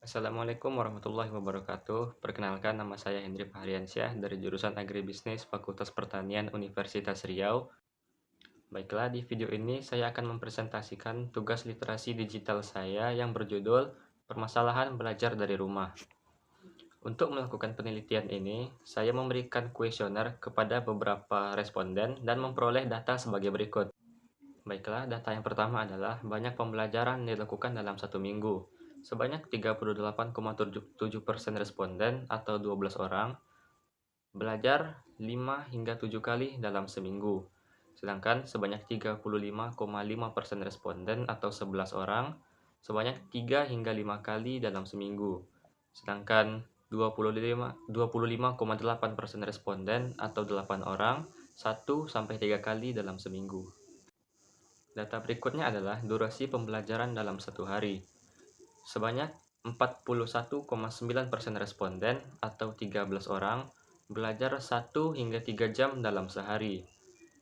Assalamualaikum warahmatullahi wabarakatuh. Perkenalkan, nama saya Hendri Fahriansyah dari jurusan Agribisnis Fakultas Pertanian Universitas Riau. Baiklah, di video ini saya akan mempresentasikan tugas literasi digital saya yang berjudul Permasalahan Belajar dari Rumah. Untuk melakukan penelitian ini, saya memberikan kuesioner kepada beberapa responden dan memperoleh data sebagai berikut. Baiklah, data yang pertama adalah banyak pembelajaran dilakukan dalam satu minggu. Sebanyak 38,7% responden atau 12 orang belajar 5 hingga 7 kali dalam seminggu. Sedangkan sebanyak 35,5% responden atau 11 orang sebanyak 3 hingga 5 kali dalam seminggu. Sedangkan 25,8% responden atau 8 orang 1 sampai 3 kali dalam seminggu. Data berikutnya adalah durasi pembelajaran dalam satu hari. Sebanyak 41,9% responden atau 13 orang belajar 1 hingga 3 jam dalam sehari.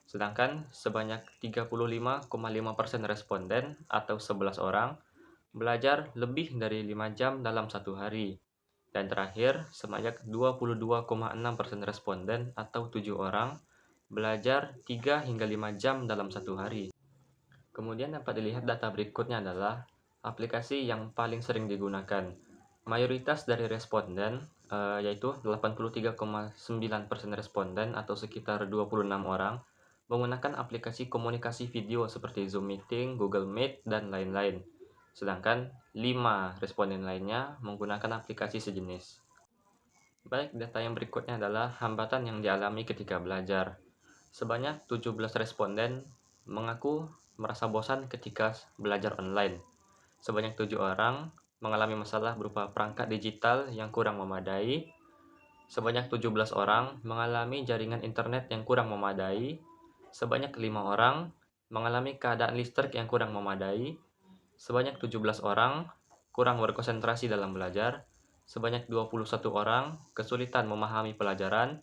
Sedangkan sebanyak 35,5% responden atau 11 orang belajar lebih dari 5 jam dalam satu hari. Dan terakhir, sebanyak 22,6% responden atau 7 orang belajar 3 hingga 5 jam dalam satu hari. Kemudian dapat dilihat data berikutnya adalah aplikasi yang paling sering digunakan. Mayoritas dari responden, yaitu 83,9% responden atau sekitar 26 orang, menggunakan aplikasi komunikasi video seperti Zoom Meeting, Google Meet, dan lain-lain. Sedangkan 5 responden lainnya menggunakan aplikasi sejenis. Baik, data yang berikutnya adalah hambatan yang dialami ketika belajar. Sebanyak 17 responden mengaku merasa bosan ketika belajar online. Sebanyak 7 orang mengalami masalah berupa perangkat digital yang kurang memadai. Sebanyak 17 orang mengalami jaringan internet yang kurang memadai. Sebanyak 5 orang mengalami keadaan listrik yang kurang memadai. Sebanyak 17 orang kurang berkonsentrasi dalam belajar. Sebanyak 21 orang kesulitan memahami pelajaran.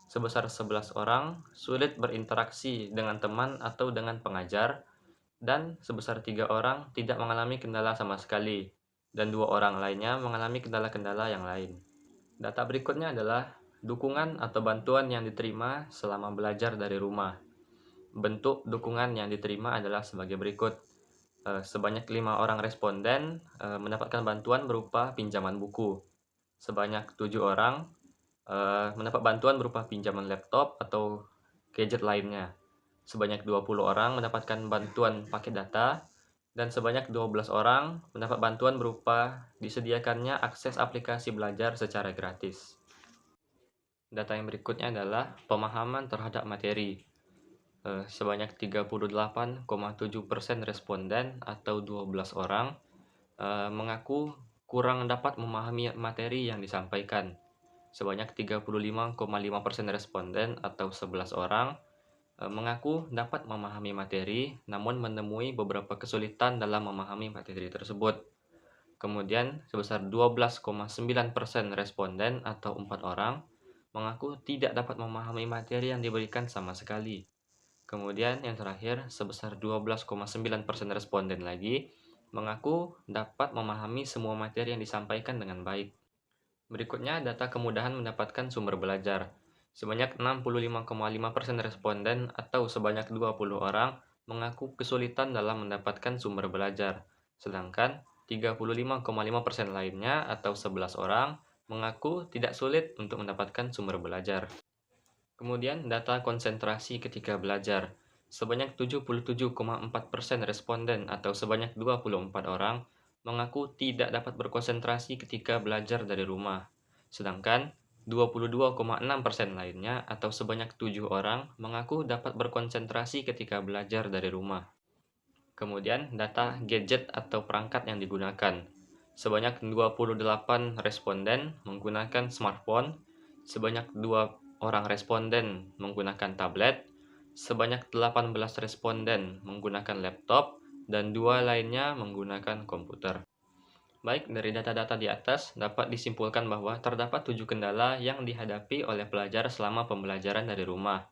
Sebesar 11 orang sulit berinteraksi dengan teman atau dengan pengajar, dan sebesar 3 orang tidak mengalami kendala sama sekali, dan 2 orang lainnya mengalami kendala-kendala yang lain. Data berikutnya adalah dukungan atau bantuan yang diterima selama belajar dari rumah. Bentuk dukungan yang diterima adalah sebagai berikut. Sebanyak 5 orang responden mendapatkan bantuan berupa pinjaman buku. Sebanyak 7 orang mendapat bantuan berupa pinjaman laptop atau gadget lainnya. Sebanyak 20 orang mendapatkan bantuan paket data, dan sebanyak 12 orang mendapat bantuan berupa disediakannya akses aplikasi belajar secara gratis. Data yang berikutnya adalah pemahaman terhadap materi. Sebanyak 38,7% responden atau 12 orang mengaku kurang dapat memahami materi yang disampaikan. Sebanyak 35,5% responden atau 11 orang mengaku dapat memahami materi, namun menemui beberapa kesulitan dalam memahami materi tersebut. Kemudian, sebesar 12,9% responden atau 4 orang mengaku tidak dapat memahami materi yang diberikan sama sekali. Kemudian, yang terakhir, sebesar 12,9% responden lagi mengaku dapat memahami semua materi yang disampaikan dengan baik. Berikutnya, data kemudahan mendapatkan sumber belajar. Sebanyak 65,5% responden atau sebanyak 20 orang mengaku kesulitan dalam mendapatkan sumber belajar. Sedangkan 35,5% lainnya atau 11 orang mengaku tidak sulit untuk mendapatkan sumber belajar. Kemudian, data konsentrasi ketika belajar. Sebanyak 77,4% responden atau sebanyak 24 orang mengaku tidak dapat berkonsentrasi ketika belajar dari rumah. Sedangkan 22,6% lainnya atau sebanyak 7 orang mengaku dapat berkonsentrasi ketika belajar dari rumah. Kemudian, data gadget atau perangkat yang digunakan. Sebanyak 28 responden menggunakan smartphone, sebanyak 2 orang responden menggunakan tablet, sebanyak 18 responden menggunakan laptop, dan 2 lainnya menggunakan komputer. Baik, dari data-data di atas dapat disimpulkan bahwa terdapat 7 kendala yang dihadapi oleh pelajar selama pembelajaran dari rumah.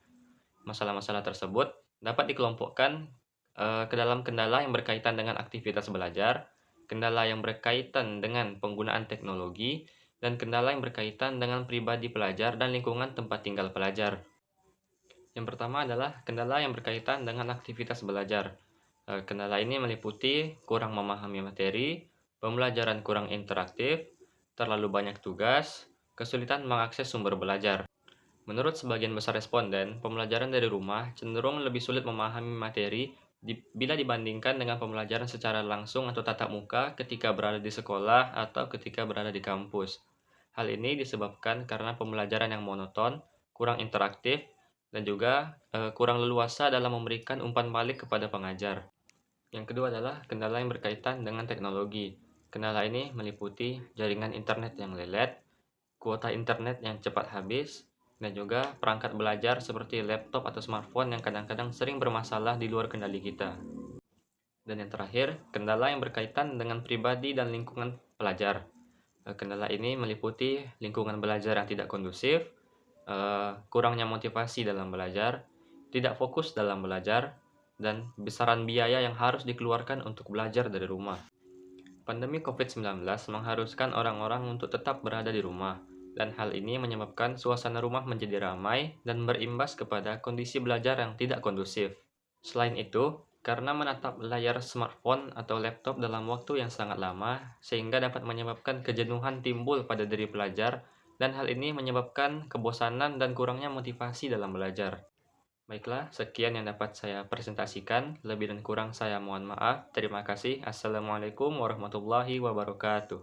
Masalah-masalah tersebut dapat dikelompokkan ke dalam kendala yang berkaitan dengan aktivitas belajar, kendala yang berkaitan dengan penggunaan teknologi, dan kendala yang berkaitan dengan pribadi pelajar dan lingkungan tempat tinggal pelajar. Yang pertama adalah kendala yang berkaitan dengan aktivitas belajar. Kendala ini meliputi kurang memahami materi, pembelajaran kurang interaktif, terlalu banyak tugas, kesulitan mengakses sumber belajar. Menurut sebagian besar responden, pembelajaran dari rumah cenderung lebih sulit memahami materi bila dibandingkan dengan pembelajaran secara langsung atau tatap muka ketika berada di sekolah atau ketika berada di kampus. Hal ini disebabkan karena pembelajaran yang monoton, kurang interaktif, dan juga kurang leluasa dalam memberikan umpan balik kepada pengajar. Yang kedua adalah kendala yang berkaitan dengan teknologi. Kendala ini meliputi jaringan internet yang lelet, kuota internet yang cepat habis, dan juga perangkat belajar seperti laptop atau smartphone yang kadang-kadang sering bermasalah di luar kendali kita. Dan yang terakhir, kendala yang berkaitan dengan pribadi dan lingkungan pelajar. Kendala ini meliputi lingkungan belajar yang tidak kondusif, kurangnya motivasi dalam belajar, tidak fokus dalam belajar, dan besaran biaya yang harus dikeluarkan untuk belajar dari rumah. Pandemi COVID-19 mengharuskan orang-orang untuk tetap berada di rumah, dan hal ini menyebabkan suasana rumah menjadi ramai dan berimbas kepada kondisi belajar yang tidak kondusif. Selain itu, karena menatap layar smartphone atau laptop dalam waktu yang sangat lama, sehingga dapat menyebabkan kejenuhan timbul pada diri pelajar, dan hal ini menyebabkan kebosanan dan kurangnya motivasi dalam belajar. Baiklah, sekian yang dapat saya presentasikan. Lebih dan kurang saya mohon maaf. Terima kasih. Assalamualaikum warahmatullahi wabarakatuh.